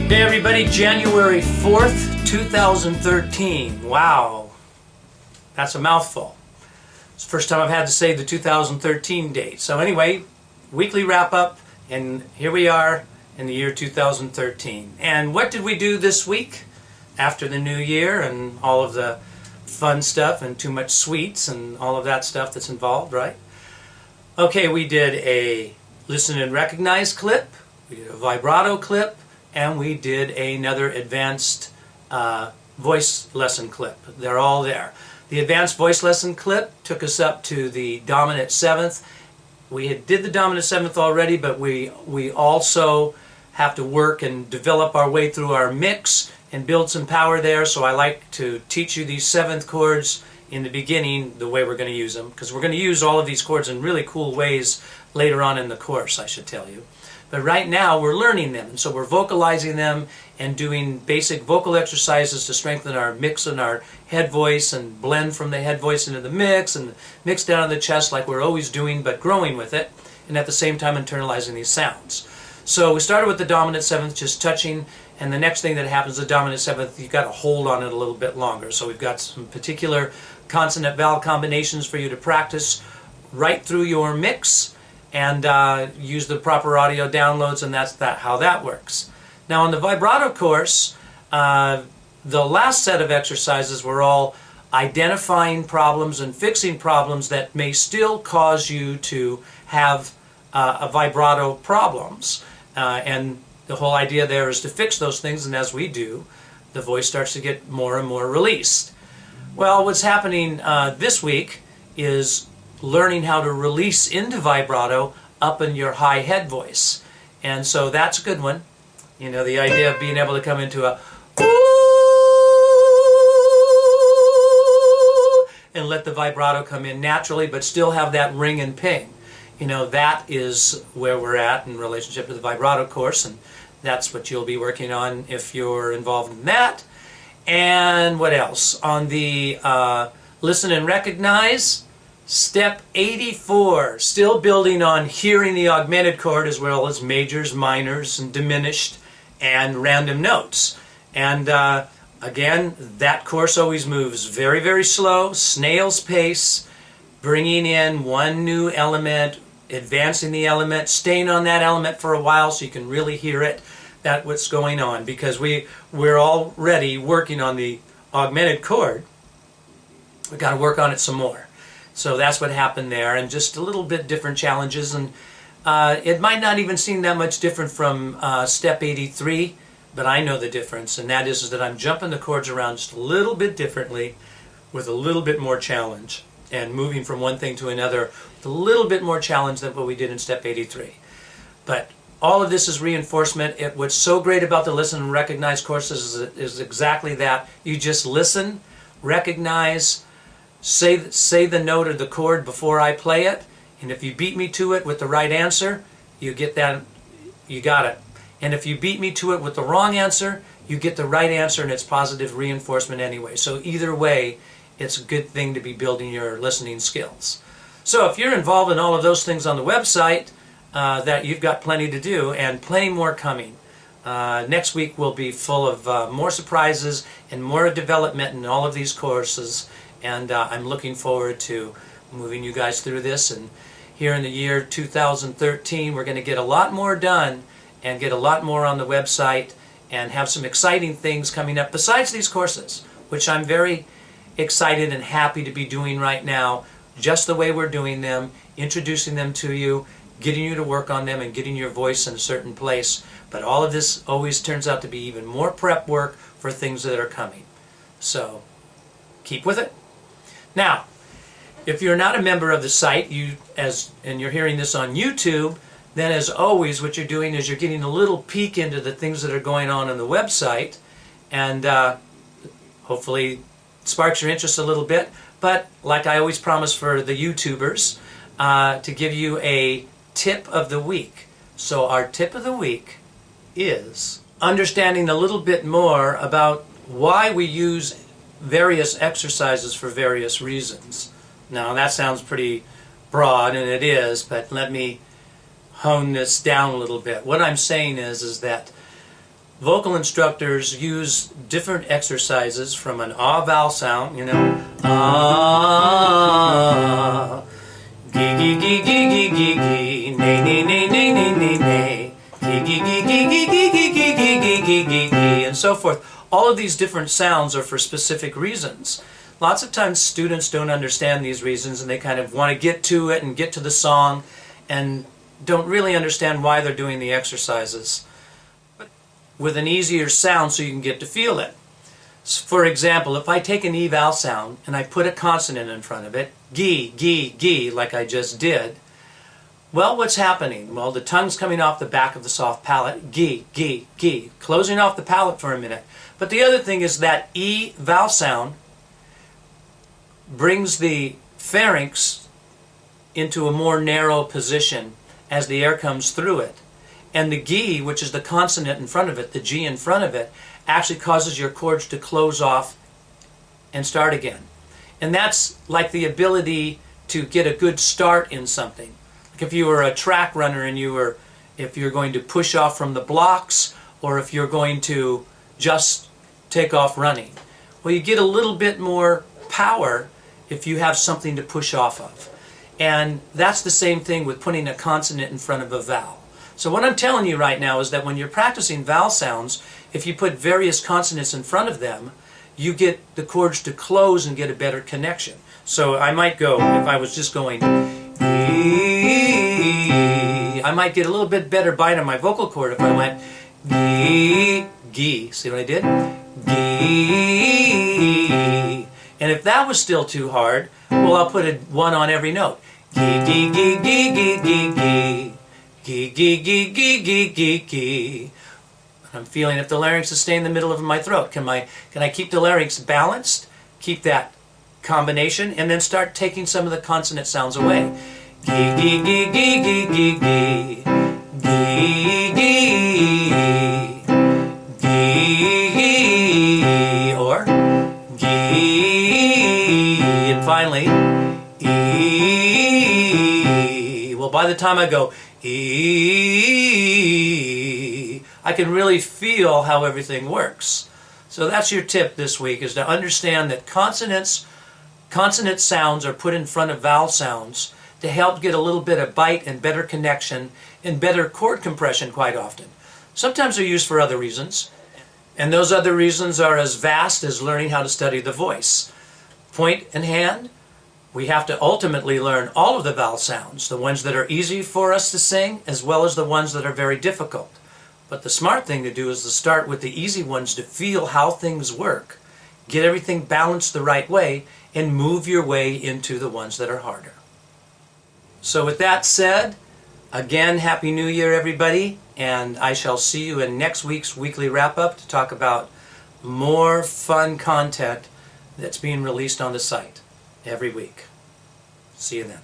Hey everybody, January 4th, 2013. Wow, that's a mouthful. It's the first time I've had to say the 2013 date. So anyway, weekly wrap up, and here we are in the year 2013. And what did we do this week after the new year and all of the fun stuff and too much sweets and all of that stuff that's involved, right? Okay, we did a listen and recognize clip, we did a vibrato clip, and we did another advanced voice lesson clip. They're all there. The advanced voice lesson clip took us up to the dominant seventh. We did the dominant seventh already, but we also have to work and develop our way through our mix and build some power there. So I like to teach you these seventh chords in the beginning, the way we're going to use them, because we're going to use all of these chords in really cool ways later on in the course, I should tell you. But right now we're learning them, and so we're vocalizing them and doing basic vocal exercises to strengthen our mix and our head voice and blend from the head voice into the mix and mix down in the chest like we're always doing, but growing with it, and at the same time internalizing these sounds. So we started with the dominant seventh, just touching, and the next thing that happens, the dominant seventh, you've got to hold on it a little bit longer. So we've got some particular consonant vowel combinations for you to practice right through your mix, and use the proper audio downloads, and that's how that works. Now on the vibrato course, the last set of exercises were all identifying problems and fixing problems that may still cause you to have a vibrato problems. And the whole idea there is to fix those things, and as we do, the voice starts to get more and more released. Well, what's happening this week is learning how to release into vibrato up in your high head voice. And so that's a good one. You know, the idea of being able to come into a ooh and let the vibrato come in naturally, but still have that ring and ping. You know, that is where we're at in relationship to the vibrato course, and that's what you'll be working on if you're involved in that. And what else? On the listen and recognize, Step 84, still building on hearing the augmented chord as well as majors, minors, and diminished, and random notes. And again, that course always moves very, very slow, snail's pace, bringing in one new element, advancing the element, staying on that element for a while so you can really hear it, that's what's going on, because we're already working on the augmented chord. We've got to work on it some more. So that's what happened there, and just a little bit different challenges, and it might not even seem that much different from step 83, but I know the difference, and that is that I'm jumping the chords around just a little bit differently with a little bit more challenge, and moving from one thing to another with a little bit more challenge than what we did in step 83. But all of this is reinforcement. What's so great about the listen and recognize courses is exactly that. You just listen, recognize, say the note or the chord before I play it, and if you beat me to it with the right answer, you get that, you got it. And if you beat me to it with the wrong answer, you get the right answer, and it's positive reinforcement anyway. So either way, it's a good thing to be building your listening skills. So if you're involved in all of those things on the website, that you've got plenty to do, and plenty more coming. Next week will be full of more surprises and more development in all of these courses. And I'm looking forward to moving you guys through this. And here in the year 2013, we're going to get a lot more done and get a lot more on the website and have some exciting things coming up besides these courses, which I'm very excited and happy to be doing right now, just the way we're doing them, introducing them to you, getting you to work on them, and getting your voice in a certain place. But all of this always turns out to be even more prep work for things that are coming. So keep with it. Now, if you're not a member of the site, and you're hearing this on YouTube, then as always what you're doing is you're getting a little peek into the things that are going on the website, and hopefully it sparks your interest a little bit. But like I always promise for the YouTubers, to give you a tip of the week. So our tip of the week is understanding a little bit more about why we use various exercises for various reasons. Now that sounds pretty broad, and it is, but let me hone this down a little bit. What I'm saying is that vocal instructors use different exercises from an ah vowel sound, you know, ah, gee gee gee gee gee gee gee, nay nay nay nay nay nay nay, gee gee gee gee gee gee gee gee gee gee gee gee gee, and so forth. All of these different sounds are for specific reasons. Lots of times students don't understand these reasons and they kind of want to get to it and get to the song and don't really understand why they're doing the exercises. But with an easier sound so you can get to feel it. For example, if I take an E vowel sound and I put a consonant in front of it, gee, gee, gee, like I just did, well, what's happening? Well, the tongue's coming off the back of the soft palate, gee, gee, gee, closing off the palate for a minute. But the other thing is that E vowel sound brings the pharynx into a more narrow position as the air comes through it. And the G, which is the consonant in front of it, the G in front of it, actually causes your chords to close off and start again. And that's like the ability to get a good start in something. Like if you were a track runner and if you're going to push off from the blocks, or if you're going to just take off running. Well, you get a little bit more power if you have something to push off of. And that's the same thing with putting a consonant in front of a vowel. So what I'm telling you right now is that when you're practicing vowel sounds, if you put various consonants in front of them, you get the chords to close and get a better connection. So I might go, if I was just going, I might get a little bit better bite on my vocal cord if I went, gee, gee. See what I did? Gee. And if that was still too hard, well, I'll put a one on every note. Gee, gee, gee, gee, gee, gee, gee. Gee, gee, gee, gee, gee, gee, gee. I'm feeling if the larynx is staying in the middle of my throat. Can I keep the larynx balanced? Keep that combination, and then start taking some of the consonant sounds away. Gee, gee, gee, gee, gee, gee, gee. Gee, gee. Gee, or gee, and finally, E. Well, by the time I go, E, I can really feel how everything works. So that's your tip this week, is to understand that consonant sounds are put in front of vowel sounds to help get a little bit of bite and better connection and better chord compression quite often. Sometimes they're used for other reasons, and those other reasons are as vast as learning how to study the voice. Point in hand, we have to ultimately learn all of the vowel sounds, the ones that are easy for us to sing as well as the ones that are very difficult. But the smart thing to do is to start with the easy ones to feel how things work, get everything balanced the right way, and move your way into the ones that are harder. So with that said, again, Happy New Year, everybody, and I shall see you in next week's weekly wrap-up to talk about more fun content that's being released on the site every week. See you then.